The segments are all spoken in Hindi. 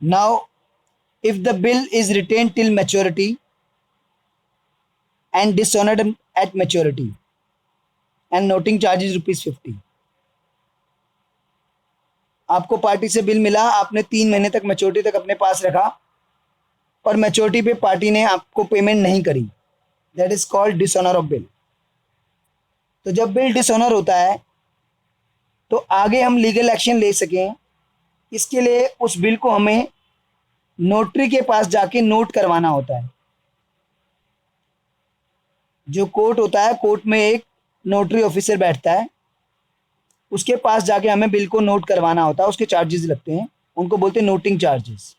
Now if the bill is retained till maturity and dishonored at maturity and noting charges ₹50, आपको पार्टी से बिल मिला, आपने 3 महीने तक मैच्योरिटी तक अपने पास रखा और मैच्योरिटी पे पार्टी ने आपको पेमेंट नहीं करी, that is called dishonour of bill. तो जब बिल डिसऑनर होता है तो आगे हम लीगल एक्शन ले सकें, इसके लिए उस बिल को हमें नोटरी के पास जाके नोट करवाना होता है। जो कोर्ट होता है, कोर्ट में एक नोटरी ऑफिसर बैठता है, उसके पास जाके हमें बिल को नोट करवाना होता है। उसके चार्जेस लगते हैं, उनको बोलते हैं नोटिंग चार्जेस।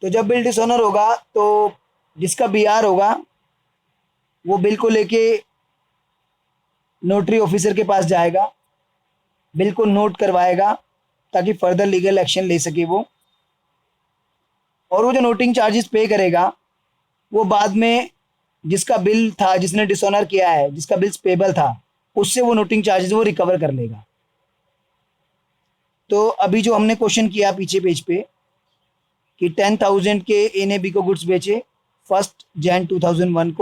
तो जब बिल डिसऑनर होगा तो जिसका बीआर होगा वो बिल को लेके नोटरी ऑफिसर के पास जाएगा, बिल को नोट करवाएगा ताकि फर्दर लीगल एक्शन ले सके वो। और वो जो नोटिंग चार्जेस पे करेगा वो बाद में जिसका बिल था, जिसने डिसऑनर किया है, जिसका बिल्स पेबल था, उससे वो नोटिंग चार्जेस वो रिकवर कर लेगा। तो अभी जो हमने क्वेश्चन किया पीछे पेज पे कि 10,000 के ए ने बी को गुड्स बेचे 1 जनवरी 2001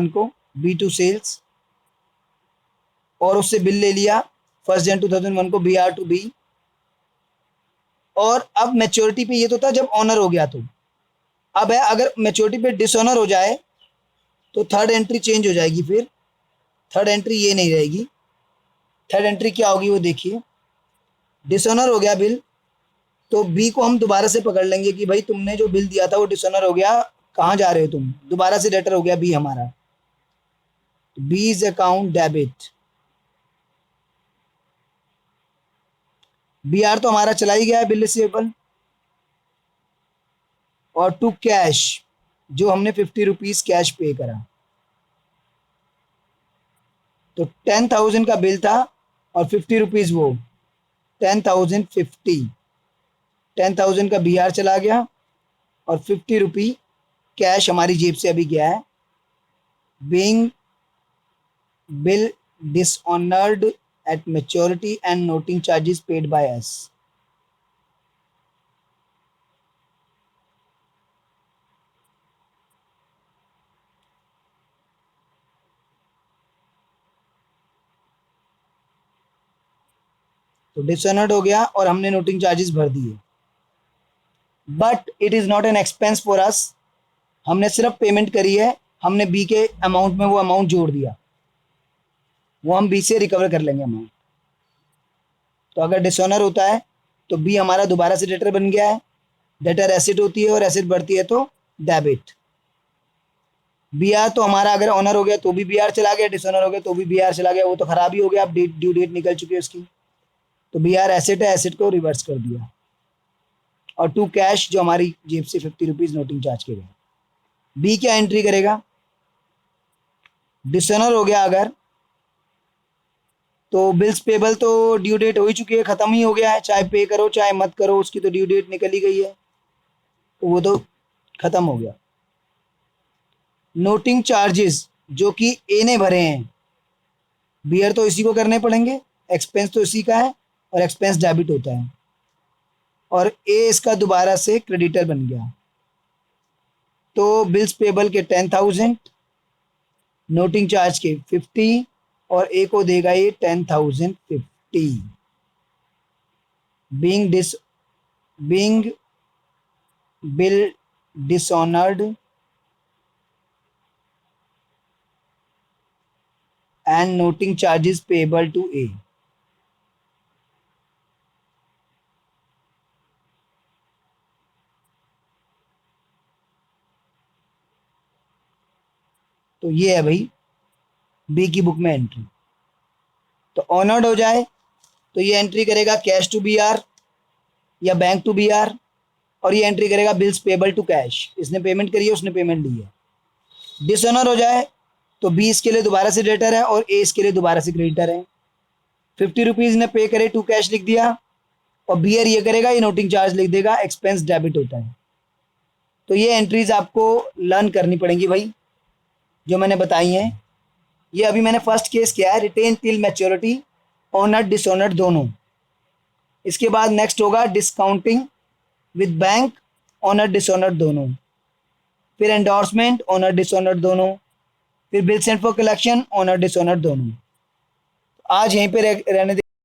को बी टू सेल्स, और उससे बिल ले लिया 1 जनवरी 2001 को बी आर टू बी। और अब मैच्योरिटी पे ये तो था जब ऑनर हो गया, तो अब है अगर मैच्योरिटी पे डिसऑनर हो जाए तो थर्ड एंट्री चेंज हो जाएगी। फिर थर्ड एंट्री ये नहीं रहेगी, थर्ड एंट्री क्या होगी वो देखिए। डिसऑनर हो गया बिल तो बी को हम दोबारा से पकड़ लेंगे कि भाई तुमने जो बिल दिया था वो डिसऑनर हो गया, कहाँ जा रहे हो तुम, दोबारा से डेटर हो गया बी हमारा। B is account debit, B R तो हमारा चला ही गया है बिल रिसीवेबल। और टू कैश, जो हमने ₹50 कैश पे करा, तो 10,000 का बिल था और ₹50 वो 10,050, 10,000 का बीआर चला गया और ₹50 कैश हमारी जेब से अभी गया है। Being bill dishonoured at maturity and noting charges paid by us. तो डिसऑनर्ड हो गया और हमने नोटिंग चार्जेस भर दिए, but it is not an expense for us. हमने सिर्फ पेमेंट करी है, हमने बी के अमाउंट में वो अमाउंट जोड़ दिया, वो हम बी से रिकवर कर लेंगे अमाउंट। तो अगर डिसऑनर होता है तो बी हमारा दोबारा से डेटर बन गया है। डेटर एसेट होती है और एसेट बढ़ती है तो डेबिट। बी आर तो हमारा अगर ऑनर हो गया तो भी बी आर चला गया, डिसऑनर हो गया तो भी बी आर चला गया, वो तो खराब ही हो गया, अब ड्यू डेट निकल चुकी है उसकी। तो बी आर एसेट है, एसेट को रिवर्स कर दिया। और टू कैश, जो हमारी जेब से ₹50 नोटिंग चार्ज के गए। बी क्या एंट्री करेगा, डिसऑनर हो गया अगर तो बिल्स पेबल तो ड्यू डेट हो ही चुकी है, ख़त्म ही हो गया है, चाहे पे करो चाहे मत करो, उसकी तो ड्यू डेट निकल ही गई है, तो वो तो ख़त्म हो गया। नोटिंग चार्जेस जो कि ए ने भरे हैं, बीयर तो इसी को करने पड़ेंगे, एक्सपेंस तो इसी का है और एक्सपेंस डेबिट होता है, और ए इसका दोबारा से क्रेडिटर बन गया। तो बिल्स पेबल के 10,000, नोटिंग चार्ज के 50 और ए को देगा ये 10,050। Being bill dishonoured and noting charges payable to A. तो ये है भाई बी की बुक में एंट्री। तो ऑनर्ड हो जाए तो ये एंट्री करेगा कैश टू बी आर या बैंक टू बी आर, और ये एंट्री करेगा बिल्स पेबल टू कैश, इसने पेमेंट करी है, उसने पेमेंट ली है। डिसऑनर हो जाए तो बी इसके लिए दोबारा से डेटर है और ए इसके लिए दोबारा से क्रेडिटर है। ₹50 ने पे करे, टू कैश लिख दिया, और बी आर ये करेगा, ये नोटिंग चार्ज लिख देगा, एक्सपेंस डेबिट होता है। तो ये एंट्रीज आपको लर्न करनी पड़ेंगी भाई, जो मैंने बताई हैं। ये अभी मैंने फर्स्ट केस किया है, retain till maturity honour dishonour दोनों। इसके बाद नेक्स्ट होगा discounting with bank, honour dishonour दोनों। फिर एंडोर्समेंट, ऑनर डिसऑनर दोनों। फिर bill send for collection, honour dishonour दोनों। आज यहीं पे रहने